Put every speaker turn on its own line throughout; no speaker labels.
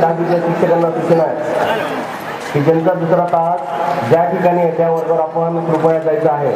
10वीच्या शिक्षकांना सूचना आहे की ज्यांचा दुसरा तास ज्या ठिकाणी आहे त्या वर्गावर आपण कृपया जायचं आहे.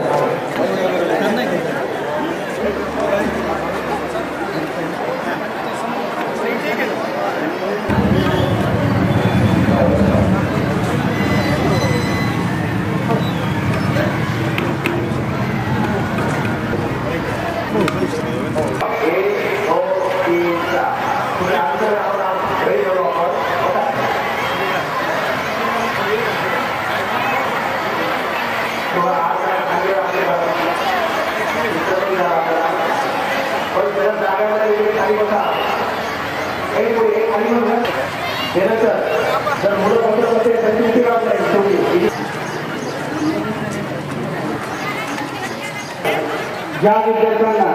ज्या विद्यार्थ्यांना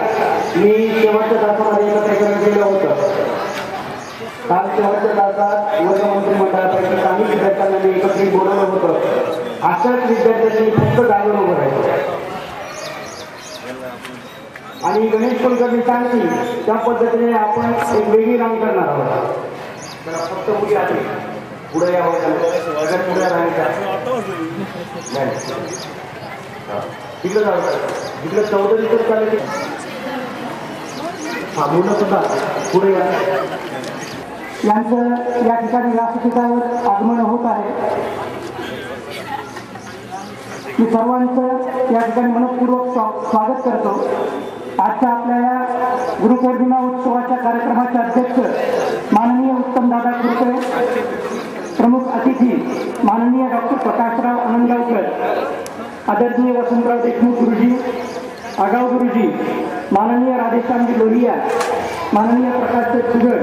मी शेवटच्या तासामध्ये एकत्रीकरण केलं होतं, काल शेवटच्या तासात वर्गमंत्रिमंडळापैकी काही विद्यार्थ्यांना मी एकत्रित बोलवलं होतं. अशाच विद्यार्थ्यांनी फक्त जागेवर उभं राहायचं आणि गणेश कुलकर्णी सांगतील त्या पद्धतीने आपण एक वेगळी रांग करणार आहोत. तर फक्त मुली आली पुढे या वर्गात पुढे राहायचं तिकडे जायचं, तिकडे चौधरी तर चालेल. हा मुलं सुद्धा पुढे या. यांचं या ठिकाणी व्यासपीठावर आगमन होत आहे. मी सर्वांचं या ठिकाणी मनपूर्वक स्वागत करतो. आजच्या आपल्या या गुरुपौर्णिमा उत्सवाच्या कार्यक्रमाचे अध्यक्ष माननीय उत्तमदादा खुरपे, प्रमुख अतिथी माननीय डॉक्टर प्रकाशराव आनंदगावकर, आदरणीय वसंतराव देशमुख गुरुजी, आगाव गुरुजी, माननीय राधेश्यामजी लोहिया, माननीय प्रकाश सुगड,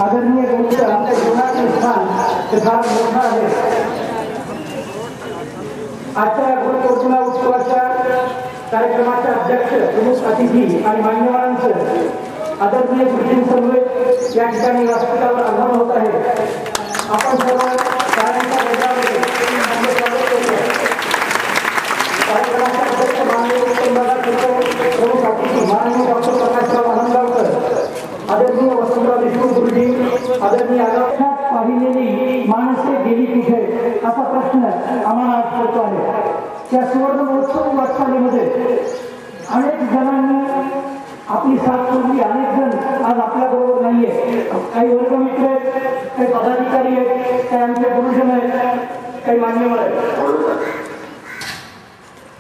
आदरणीय गौतम, आमच्या जीवनाचे स्थान हे फार मोठं आहे. आजच्या गुरुपौर्णिमा उत्सवाच्या कार्यक्रमाचे अध्यक्ष, प्रमुख अतिथी आणि मान्यवरांचं आदरणीय गुरुजींसमवेत या ठिकाणी व्यासपीठावर आगमन होत आहे. आपण सर्व शाळांच्या गटामध्ये कार्यक्रमाचे अध्यक्ष माननीय उत्तमदादा खुरपे, प्रमुख अतिथी माननीय डॉक्टर प्रकाशराव आनंदगावकर, आदरणीय वसंतराव देशमुख गुरुजी, आदरणीय आगावच्या पाहिलेली माणसे गेली कुठे असा प्रश्न आम्हाला आज पडतो आहे. त्या सुवर्ण महोत्सव वाटचालीमध्ये अनेक जणांनी आपली साथ सोडली. अनेक जण आज आपल्याबरोबर नाहीये. काही वर्गमित्र आहेत, काही पदाधिकारी आहेत, काही आमचे गुरुजन आहेत, काही मान्यवर आहेत.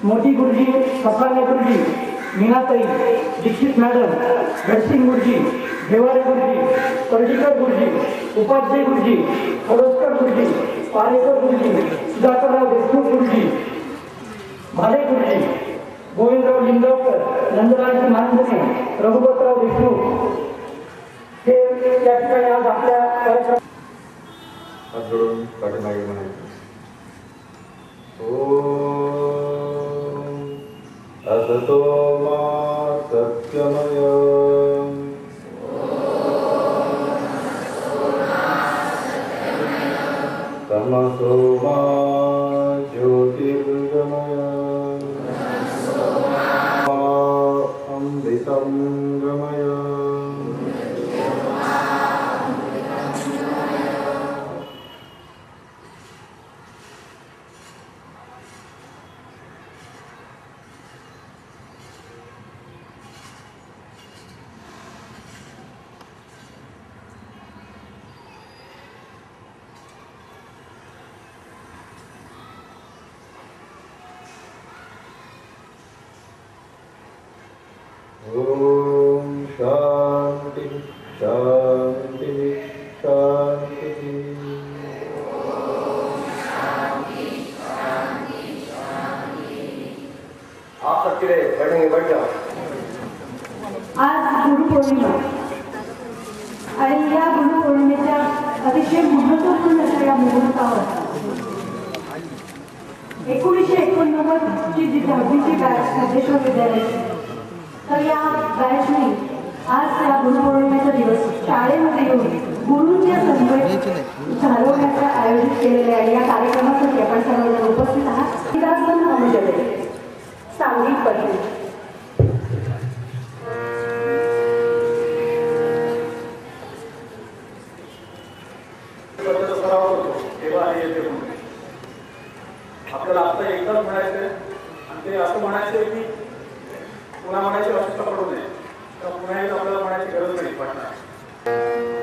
मोठी गुरुजी, कसाने गुरुजी, मीनाताई, दीक्षित मॅडम, गडसिंग गुरुजी, देवारे गुरुजी, पर्डीकर गुरुजी, उपाध्याय गुरुजी, खडोस्कर गुरुजी, पारेकर गुरुजी, सुधाकरराव देशमुख गुरुजी, भाले गुरुजी, गोविंदराव लिंगावकर, नंदलालजी मानधने, रघुपतराव देशमुख हे या ठिकाणी आज आपल्या कार्यक्रमात पाठीमागे म्हणायचं. असतो मा सत्यमय तमसो मा ज्योतिर्गमय अमृतं गमय. ओम शांति शांति शांति. आप सबके लिए बैठेंगे, बैठ जाओ.
आज गुरुपौर्णिमा आणि या गुरुपौर्णिमेच्या अतिशय महत्त्वपूर्ण अशा या मुहूर्तावर 1989 ची जी 10वीची बॅच सिद्धेश्वर विद्यालयाची, तर या बॅचने आज या गुरुपौर्णिमेचा दिवस शाळेमध्ये येऊन गुरूंच्या समवेत घालवण्याचं आयोजित केलेले आहे. या कार्यक्रमासाठी आपण सर्वजण उपस्थित आहात. विदासन अनुजले सांगली पदवी.
एकदाच म्हणायचं आणि ते असं म्हणायचं की पुन्हा म्हणायची आवश्यकता पडू नये तर पुन्हा एकदा आपल्याला म्हणायची गरज नाही पडणार.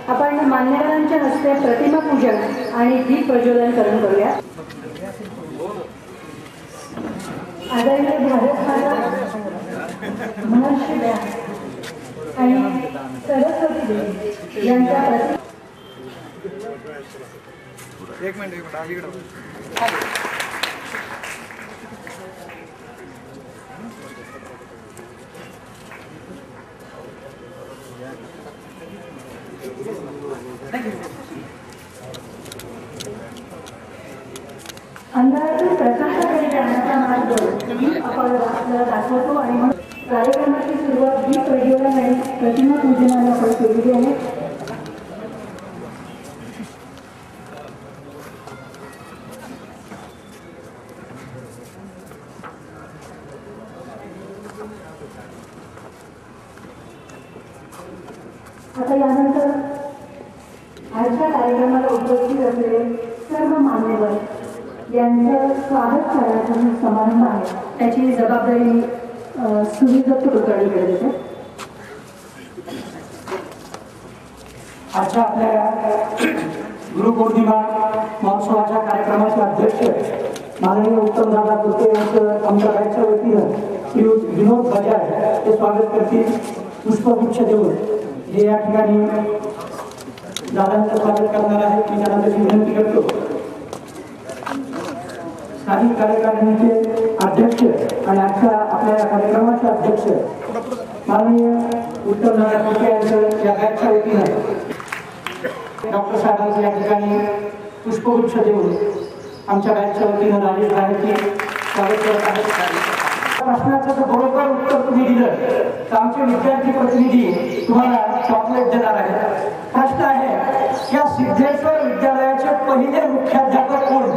आपण मान्यवरांच्या हस्ते प्रतिमा पूजन आणि दीप प्रज्वलन करून करूया. आदरणीय भारत माता महर्षी व्यास आणि सरस्वती देवी यांच्या
एक मिनिट अलीकडे
अंधारातून प्रकाशाकडे जाण्याचा मार्ग आपण आपल्याला दाखवतो आणि मग कार्यक्रमाची सुरुवात दीप प्रज्वलन आणि प्रतिमा पूजनाला आपण केलेली आहे. आता यानंतर आजच्या कार्यक्रमाला उपस्थित असलेले सर्व मान्यवर यांचं स्वागत करण्याचा जो समारंभ आहे त्याची जबाबदारी सुनील दत्त कुलकर्णीकडे देते.
आजच्या आपल्या गुरुपौर्णिमा महोत्सवाच्या कार्यक्रमाचे अध्यक्ष माननीय उत्तमदादा कुर्ते यांचं आमच्या बॅचच्या वतीनं श्री विनोद बजाज हे स्वागत करतील. पुष्पगुच्छ देऊन जे या ठिकाणी दादांचं स्वागत करणार आहेत मी त्यांना त्याची विनंती करतो. स्थानिक कार्यकारिणीचे अध्यक्ष आणि आजच्या आपल्या कार्यक्रमाचे अध्यक्ष माननीय उत्तमदादा कुर्ते यांचं या बॅचच्या वतीनं डॉक्टर साहेबांचं या ठिकाणी पुष्पगुच्छ देऊन आमच्या बॅचच्या वतीनं राजेश गायकची स्वागत करत आहेत. प्रश्नाचं जर बरोबर उत्तर तुम्ही दिलं तर आमचे विद्यार्थी प्रतिनिधी तुम्हाला चॉकलेट देणार आहेत. प्रश्न आहे या सिद्धेश्वर विद्यालयाचे पहिले मुख्याध्यापक कोण?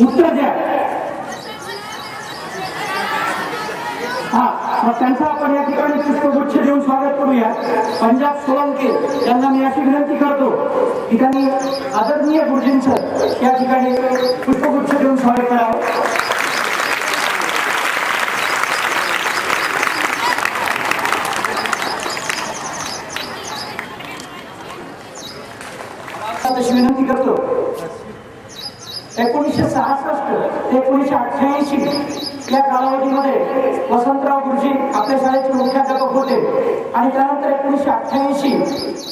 उत्तर द्या. मग त्यांचं आपण या ठिकाणी पुष्पगुच्छ देऊन स्वागत करूया. पंजाब सोलंके यांना मी अशी विनंती करतो ठिकाणी आदरणीय गुरुजींचं या ठिकाणी पुष्पगुच्छ देऊन स्वागत करावं. तशी विनंती करतो. 1966 ते 1988 या कालावधीमध्ये वसंतराव गुरुजी आपल्या शाळेचे मुख्याध्यापक होते आणि त्यानंतर 1988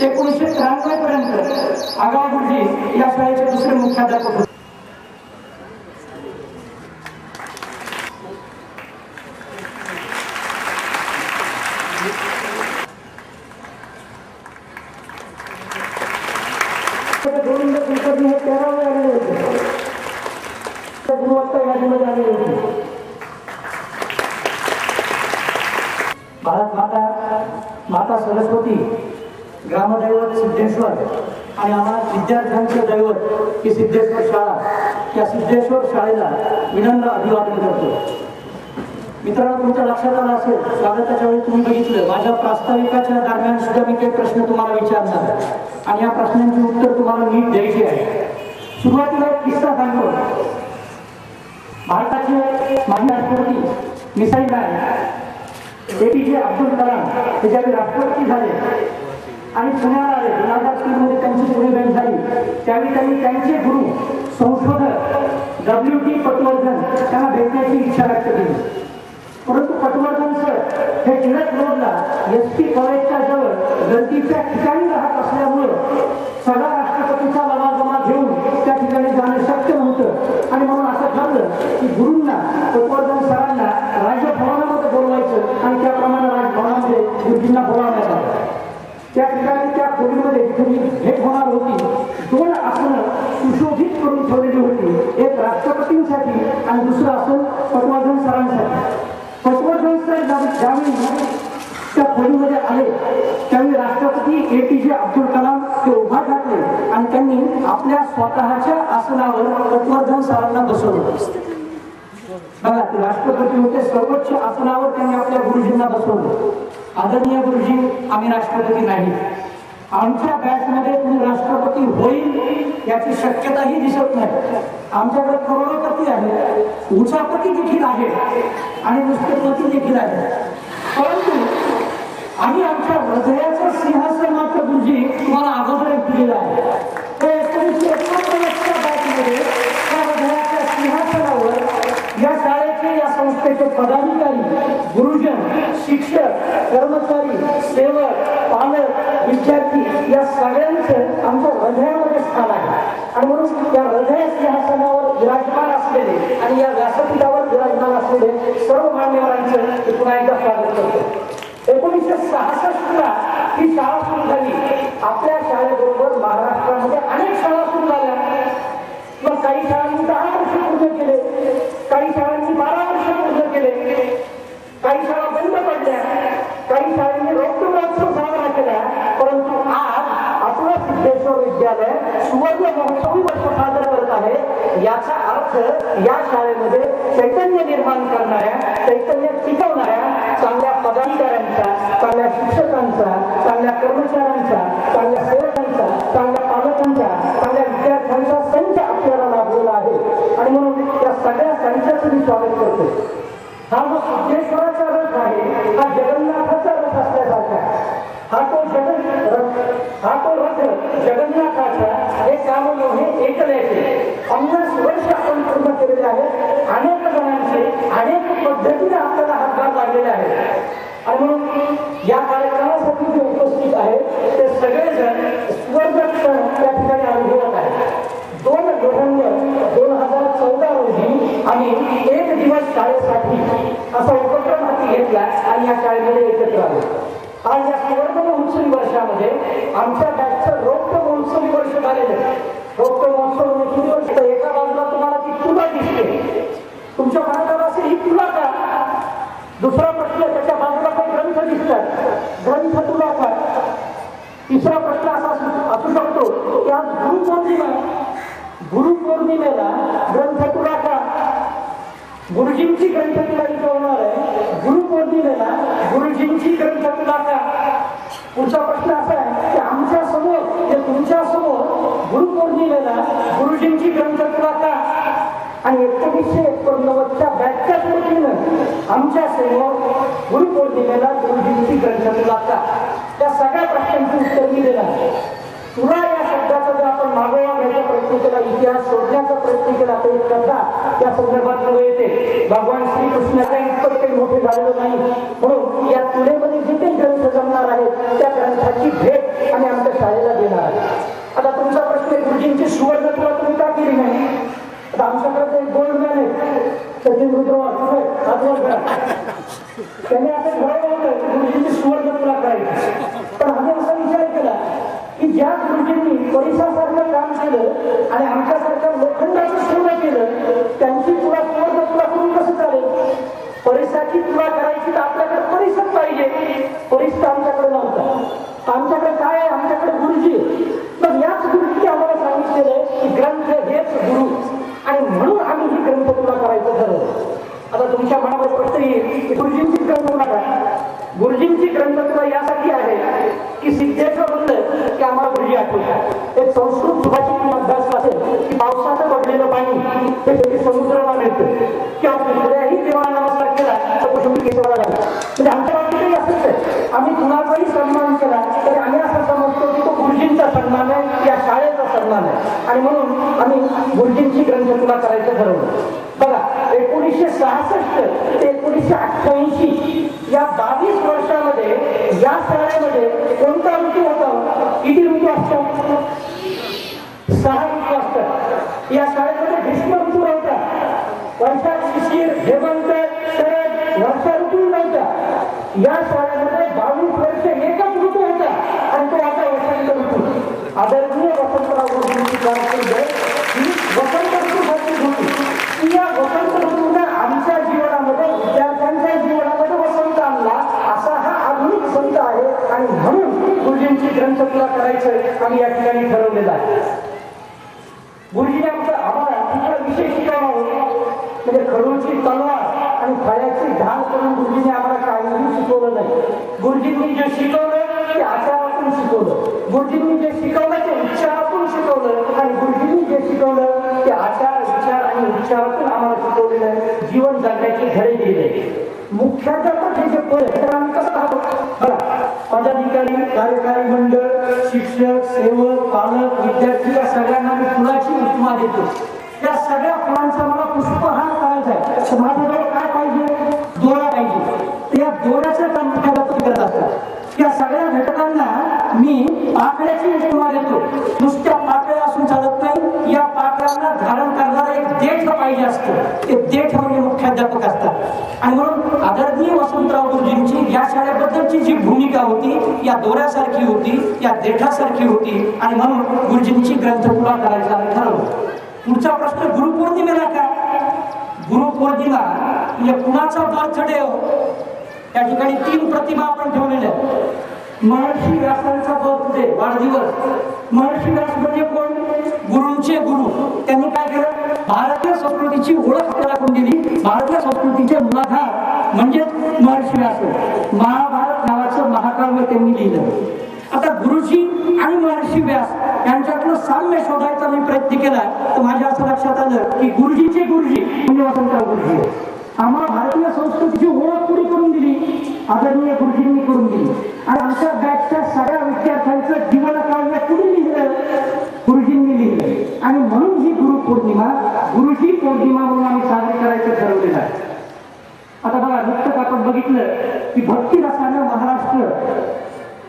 ते 1993 पर्यंत आगाव गुरुजी या शाळेचे दुसरे मुख्याध्यापक होते. गोविंद कुलकर्णी हे 13वे आलेले होते. गुणवत्ता यादीमध्ये आलेले होते. भारत माता सरस्वती, ग्रामदैवत सिद्धेश्वर आणि आम्हा विद्यार्थ्यांचे दैवत ही सिद्धेश्वर शाळा, या सिद्धेश्वर शाळेला विनम्र अभिवादन करतो. मित्रांनो, तुमच्या लक्षात आलं असेल, स्वागताच्या वेळी तुम्ही बघितलं माझ्या प्रास्ताविकाच्या दरम्यान सुद्धा मी काही प्रश्न तुम्हाला विचारणार आणि या प्रश्नांची उत्तर तुम्हाला नीट द्यायची आहे. सुरुवातीला एक किस्सा सांगतो. भारताचे माजी राष्ट्रपती missile man APJ Abdul Kalam हे ज्यावेळी राष्ट्रपती झाले आणि पुण्याला आले, 2003 मध्ये त्यांची पुणे बँक झाली, त्यावेळी त्यांनी त्यांचे गुरु संशोधक WT पटवर्धन त्यांना भेटण्याची इच्छा व्यक्त केली. परंतु पटवर्धन सर हे टिळक रोडला SP कॉलेजच्या जवळ गर्दीच्या ठिकाणी राहत असल्यामुळं सगळा राष्ट्रपतीचा लवाजमा घेऊन त्या ठिकाणी जाणं शक्य नव्हतं आणि म्हणून असं ठरलं की गुरूंना, पटवर्धन सरांना राजभवनामध्ये बोलवायचं आणि त्याप्रमाणे राजभवनामध्ये गुरुजींना बोलावण्यात आलं. त्या ठिकाणी त्या खोलीमध्ये जिथे भेट होणार होती 2 आसनं सुशोभित करून ठेवलेली होती. एक राष्ट्रपतींसाठी आणि दुसरं आसन पटवर्धन सरांसाठी. पटवर्धन सर ज्यावेळी त्या खोलीमध्ये आले त्यावेळी राष्ट्रपती APJ अब्दुल कलाम ते उभा टाकले आणि त्यांनी आपल्या स्वतःच्या आसनावर पटवर्धन सरांना बसवलं. बघा, ते राष्ट्रपती होते, सर्वोच्च आसनावर त्यांनी आपल्या गुरुजींना बसवलं. आदरणीय गुरुजी, आम्ही राष्ट्रपती नाही. आमच्या बॅचमध्ये तुम्ही राष्ट्रपती होईल याची शक्यताही दिसत नाही. आमच्याकडे करोडपती आहे, उचापती देखील आहे आणि नुसते पती देखील आहे. परंतु आम्ही आमच्या हृदयाचं सिंहासन मात्र गुरुजी तुम्हाला अगोदर दिलेलं आहे. 1949च्या बॅचमध्ये त्या हृदयाच्या सिंहासनावर या शाळेचे, या संस्थेचे पदाधिकारी, गुरुजन, शिक्षक, कर्मचारी, सेवक, पालक, विद्यार्थी या सगळ्यांचं आमच्या हृदयामध्ये स्थान आहे. आणि म्हणून या हृदय सिंहासनावर विराजमान असलेले आणि या व्यासपीठावर विराजमान असलेले सर्व मान्यवरांचं पुन्हा एकदा स्वागत करतो. 1966ला ही शाळा सुरू झाली. आपल्या शाळेबरोबर महाराष्ट्रामध्ये अनेक शाळा सुरू झाल्या. मग काही शाळांनी 10 वर्ष पूर्ण केले, काही शाळांनी 12 वर्ष पूर्ण केले, काही शाळा बंद पडल्या, काही शाळांनी रौप्य महोत्सव साजरा केला. परंतु आज आपलं सिद्धेश्वर विद्यालय सुवर्ण महोत्सवी वर्ष साजरा करत आहे. याचा अर्थ या शाळेमध्ये चैतन्य निर्माण करणाऱ्या, चैतन्य टिकवणाऱ्या चांगल्या पदाधिकाऱ्यांचा, चांगल्या शिक्षकांचा, चांगल्या कर्मचाऱ्यांचा, चांगल्या सेवकांचा, चांगल्या पालकांचा, चांगल्या विद्यार्थ्यांचा संच आपल्याला लाभलेला आहे. आणि म्हणून त्या सगळ्या संचाचं मी स्वागत करतो. हा जो सिद्धेश्वराचा रथ आहे हा जगन्नाथाचा रथ असल्यासारखा. हा तो रथ जगन्नाथाचा हे काम मोहे एकल्याचे 50 वर्ष आपण पूर्ण केलेले आहेत. अनेक जणांचे अनेक पद्धतीने आपल्याला हातभार लागलेले आहेत. आणि म्हणून या कार्यक्रमासाठी जे उपस्थित आहेत ते सगळेजण स्वर्गक्षण त्या ठिकाणी अनुभवत आहेत. 2 नोव्हेंबर 2014 रोजी आम्ही 1 दिवस शाळेसाठी असा उपक्रम हाती घेतला आणि या शाळेमध्ये एकत्र आलो. आज या सुवर्ण महोत्सवी वर्षामध्ये आमच्या बॅचचं रौप्य महोत्सवी वर्ष झालेलं. रौप्य महोत्सव किती वर्ष? एका बाजूला तुम्हाला ती तुला दिसते, तुमच्या मनात असेल ही तुला का? दुसरा प्रश्न, त्याच्या बाजूला काही ग्रंथ दिसतात, ग्रंथ तुला का? तिसरा प्रश्न असा असू शकतो की आज गुरुपौर्णिमा, गुरुपौर्णिमेला ग्रंथ तुला का? गुरुजींची ग्रंथ तुला इथं होणार आहे. गुरुपौर्णिमेला गुरुजींची ग्रंथ तुला का? पुढचा प्रश्न असा आहे की आमच्या समोर जे तुमच्या समोर गुरुपौर्णिमेला गुरुजींची ग्रंथतुला का आणि 1989च्या बॅचच्याच वतीनं आमच्या समोर गुरुपौर्णिमेला गुरुजींची ग्रंथतुला का, त्या सगळ्या प्रश्नांची उत्तर मी देणार. तुला या शब्दाचा जर आपण मागोवा घ्यायचा प्रयत्न केला, इतिहास शोधण्याचा प्रयत्न केला तरी कथा त्या संदर्भात पुढे येते. भगवान श्रीकृष्णाच्या इतकं काही मोठे झालेलं नाही, म्हणून या तुळेमध्ये जे काही ग्रंथ जमणार आहेत त्या ग्रंथाची भेट आम्ही आमच्या शाळेला देणार आहे. आता तुमचा प्रश्न, गुरुजींची सुवर्ण तुला तुम्ही का केली नाही? आता आमच्याकडे एक गोल्ड मॅन आहे सचिन रुद्रवार, त्याने असं ठरवलं होतं की गुरुजींची सुवर्ण तुला करायची. पण आम्ही असा विचार केला की ज्या गुरुजींनी परिसासारखं काम केलं आणि आमच्यासारखं लोखंडाचं सोनं केलं, त्यांची तुला सुवर्ण तुला करून कसं चालेल? परिसाची तुला करायची तर आपल्याकडे परिसच पाहिजे. परिस तर आमच्याकडे नव्हता. आमच्याकडे काय आहे? आमच्याकडे गुरुजी. पण याच गुरुजींनी आम्हाला सांगितलेलं की ग्रंथ हेच गुरु, आणि म्हणून आम्ही ही ग्रंथ तुला करायचं ठरवलं. आता तुमच्या मनावर प्रश्न येईल की गुरुजींची ग्रंथतुला काय? गुरुजींची ग्रंथतुला यासाठी आहे की सिद्धेश्वर म्हणलं की आम्हाला गुरुजी आठवतात. एक संस्कृत सुभाषित अभ्यास असेल की पावसाचं पडलेलं पाणी हे शेवटी समुद्राला मिळतं, किंवा कुठल्याही देवाला नमस्कार केला तर तो शेवटी केशवाला लागला. म्हणजे आमच्या बाबतीतही असंच आहे. आम्ही कुणाचाही सन्मान केला तरी आम्ही असं समजतो की तो गुरुजींचा सन्मान आहे, या शाळेचा सन्मान आहे, आणि म्हणून आम्ही गुरुजींची ग्रंथतुला करायचं ठरवलं. बघा, 1966 ते 1988 या 22 वर्षामध्ये या शाळेमध्ये कोणता ऋतू होता? किती ऋतू असतात? 6 ऋतू असतात. या शाळेमध्ये ग्रीष्म ऋतू नव्हता, वैशाख, शिशिर, हेमंत, शरद, वर्षा ऋतू नव्हता. या शाळेमध्ये 22 वर्ष एकच ऋतू होता, आणि तो आता वसंत ऋतू. आदरणीय वसंतराव गुरुजींची कारकीर्द ही वसंत ऋतूसारखी होती. या वसंत ऋतूने आमच्या जीवनामध्ये, विद्यार्थ्यांच्या जीवनामध्ये वसंत आणला, असा हा आधुनिक संत आहे, आणि म्हणून गुरुजींची ग्रंथतुला करायचं आम्ही या ठिकाणी ठरवलेलं आहे. गुरुजीने आम्हाला विषय शिकवला, म्हणजे खडूची तलवार आणि फळ्याची ढाल करून गुरुजीने आम्हाला काहीही शिकवलं नाही. गुरुजींनी जे शिकवलं ते आचारातून शिकवलं. गुरुजींनी जे शिकवलं ते उच्चारातून शिकवलं, आणि गुरुजींनी जे शिकवलं ते आचार, विचार आणि उच्चारातून आम्हाला शिकवलेलं आहे. जीवन जगण्याचे धडे दिले. मुख्याध्यापक हे जे पद आहे आम्ही कसं पाहतो? बघा, पदाधिकारी, कार्यकारी मंडळ, शिक्षक, सेवक, पालक, विद्यार्थी या सगळ्यांना मी फुलाची उपमा देतो. या सगळ्या फुलांचा मला पुष्पहार करायचा आहे, तर माझ्याजवळ काय पाहिजे? दोरा पाहिजे. त्या दोऱ्याचं काम मुख्याध्यापक करत असतात. या सगळ्या घटकांना मी पाकळ्याची उपमा देतो. नुसत्या पाकळ्या असून चालत नाही, या पाकळ्यांना धारण करणारा एक देठ पाहिजे असतं. ते देठ म्हणजे मुख्याध्यापक असतात. आणि म्हणून आदरणीय वसंतराव गुरुजींची या शाळेबद्दलची जी भूमिका होती या दोऱ्यासारखी होती, या देठासारखी होती, आणि म्हणून गुरुजींची ग्रंथतुला करायचा ठरवलं. पुढचा प्रश्न, गुरुपौर्णिमेला का? गुरुपौर्णिमा म्हणजे कुणाचा बर्थडे हो? त्या ठिकाणी 3 प्रतिमा आपण ठेवलेल्या आहेत. महर्षी व्यासांचा बर्थडे, वाढदिवस. महर्षी व्यास म्हणजे कोण? गुरूंचे गुरु. त्यांनी काय केलं? भारतीय संस्कृतीची ओळख आपल्याला कोण दिली? भारतीय संस्कृतीचे मूलाधार म्हणजे महर्षी व्यास. महाभारत नावाचं महाकाव्य त्यांनी लिहिलं. आता गुरुजी आणि महर्षी व्यास यांच्यातलं साम्य शोधायचा मी प्रयत्न केला, तर माझ्या असं लक्षात आलं की गुरुजीचे गुरुजी म्हणजे वसंतराव गुरुजी. आम्हाला भारतीय संस्कृतीची ओळख कुणी करून दिली? आदरणीय गुरुजींनी करून दिली. आणि आमच्या बॅचच्या सगळ्या विद्यार्थ्यांचं जीवनकाव्य कुणी लिहिलं? गुरुजींनी लिहिलं. आणि म्हणून ही गुरुपौर्णिमा गुरुजी पौर्णिमा म्हणून आम्ही साजरी करायचं ठरवलेलं आहे. आता बघा, नुकतंच आपण बघितलं की भक्ती रसानं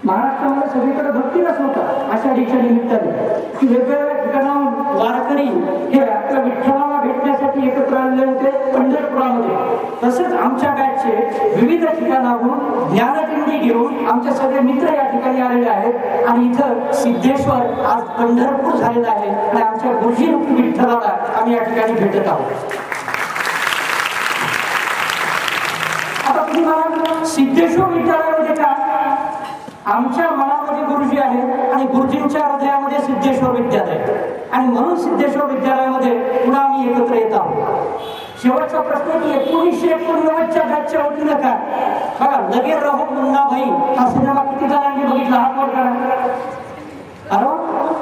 महाराष्ट्रामध्ये सगळीकडे भक्ती रस होता. आषाढीच्या निमित्ताने की वेगवेगळ्या ठिकाणाहून वारकरी हे आपल्या विठ्ठलाला भेटण्यासाठी एकत्र आलेले होते पंढरपुरामध्ये. तसंच आमच्या बॅचचे विविध ठिकाणाहून ज्ञानदिंडी घेऊन आमचे सगळे मित्र या ठिकाणी आलेले आहेत, आणि इथं सिद्धेश्वर आज पंढरपूर झालेलं आहे, आणि आमच्या गुरुजी विठ्ठलाला आम्ही या ठिकाणी भेटत आहोत. आता तुम्ही मला सिद्धेश्वर विद्यालयामध्ये का? आमच्या मनामध्ये गुरुजी आहेत आणि गुरुजींच्या हृदयामध्ये सिद्धेश्वर विद्यालय, आणि म्हणून सिद्धेश्वर विद्यालयामध्ये पुन्हा आम्ही एकत्र येत आहोत. शेवटचा प्रश्न की 1989च्या बॅचच्या वतीनं का? बघा लगे रहो मुन्नाभाई हा सिनेमा किती जणांनी बघितला हात वर करा. अरे वा,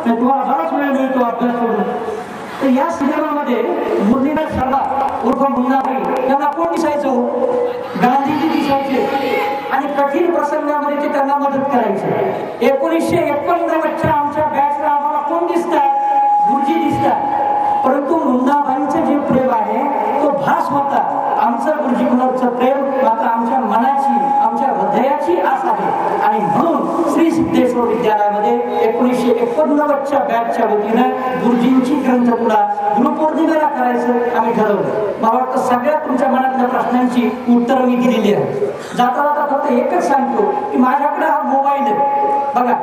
तुम्हाला बराच वेळ मिळतो अभ्यास करून. तर या सिनेमामध्ये मुरलीधर सरदार उर्फ मुन्नाभाई यांना कोण दिसायचं? गांधीजी दिसायचे आणि कठीण प्रसंगामध्ये ते त्यांना मदत करायचे. 1989च्या आमच्या बॅचला आम्हाला कोण दिसतात? गुरुजी दिसतात. परंतु मुन्नाभाईंचं जे प्रेम आहे तो भास होता. आमचं गुरुजींवरचं प्रेम मात्र आमच्या मनाची, आमच्या हृदयाची आस आहे. आणि म्हणून श्री सिद्धेश्वर विद्यालयामध्ये 1989च्या बॅचच्या वतीनं गुरुजींची ग्रंथपुडा गुरुपौर्णिमेला करायचं आम्ही ठरवलं. मला वाटतं सगळ्यात तुमच्या मनातल्या प्रश्नांची उत्तरं मी दिलेली आहे. जाता जाता फक्त एकच सांगतो की माझ्याकडे हा मोबाईल आहे. बघा,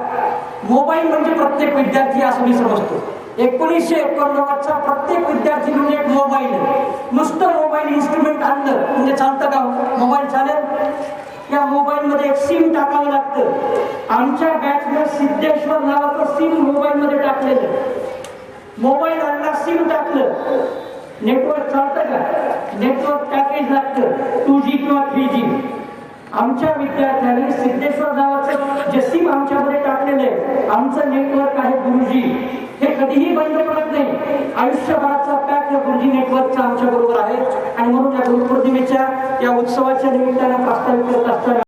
मोबाईल म्हणजे प्रत्येक विद्यार्थी असं मी समजतो. 1989चा प्रत्येक विद्यार्थी म्हणजे एक मोबाईल आहे. नुसतं मोबाईल इन्स्ट्रुमेंट आणलं म्हणजे चालतं का? मोबाईल चालेल? या मोबाईल मध्ये एक सिम टाकावं लागतं. आमच्या बॅचने सिद्धेश्वर नावाचं सिम मोबाईल मध्ये टाकलेलं. मोबाईल आणला, सिम टाकलं, नेटवर्क चालतं का? नेटवर्क पॅकेज लागतं 2G किंवा 3G. आमच्या विद्यार्थ्यांनी सिद्धेश्वर नावाचं जे सिम आमच्यामध्ये टाकलेलं आहे, आमचं नेटवर्क आहे गुरुजी. हे कधीही बंद पडत नाही. आयुष्यभराचा पॅक गुरुजी नेटवर्कचा आमच्या बरोबर आहे. आणि म्हणून या गुरुपौर्णिमेच्या या उत्सवाच्या निमित्तानं प्रस्तावित करत असताना